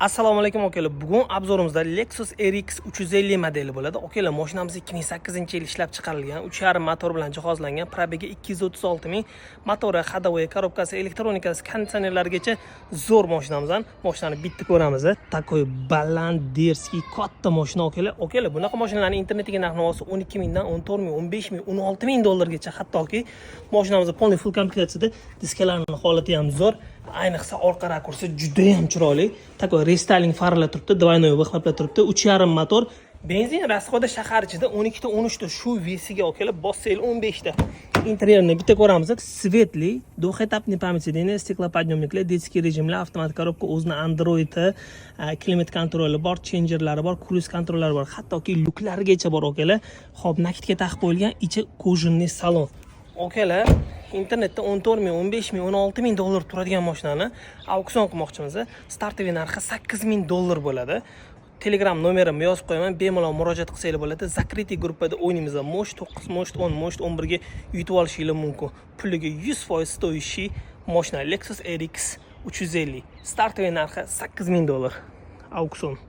Assalomu alaykum akalar. Bugun obzorimizda Lexus RX 350 modeli bo'ladi. Akalar, mashinamiz 2008-yil ishlab chiqarilgan, 3.5 motor bilan jihozlangan, probegi 236 ming, motori, ходовой, korobkasi, elektronikasi, konditsionerlarigacha zo'r mashinamizdan. Mashinani bitta ko'ramiz. Takoy baland, derskiy, katta mashina akalar. Akalar, bunaqa mashinalarning internetdagi narx-navosi 12 mingdan 14 ming, 15 ming, 16 ming dollargacha, hattoki mashinamizda polniy full komplektatsiyada diskalarning holati ham zo'r. Ayniqsa orqa rakursi juda ham chiroyli. Takoy restyling farlar turibdi, двойной выхлопlar turibdi, 3.5 motor. Benzin rasxoda shahar ichida 12 ta 13 ta shu vesiga kelib, bossel 15 ta. Interyerini bitta ko'ramiz. Svetli, двухэтапный память сидения, стеклоподъемникlar, детский rejimlar, avtomatik korobka, o'zini Android, klimat kontroli bor, changerlari bor, cruise kontrollari bor, hattoki luklarigacha bor akalar. Xo'p, nakitga taqib qo'yilgan, ichi kojinli salon. Akalar, internetda 14 ming, 15 ming, 16 ming dollar turadigan mashinani auksion qilmoqchimiz. Startoviy narxi 8 ming dollar bo'ladi. Telegram nomerimni yozib qo'yaman, bemalol murojaat qilsangiz bo'ladi. Zakritий gruppada o'ynaymiz. Mosh 9, Mosh 10, Mosh 11 ga yutib olishingiz mumkin. Puliga 100% stoyishi mashina Lexus RX 350. Startoviy narxi 8 ming dollar. Auksion.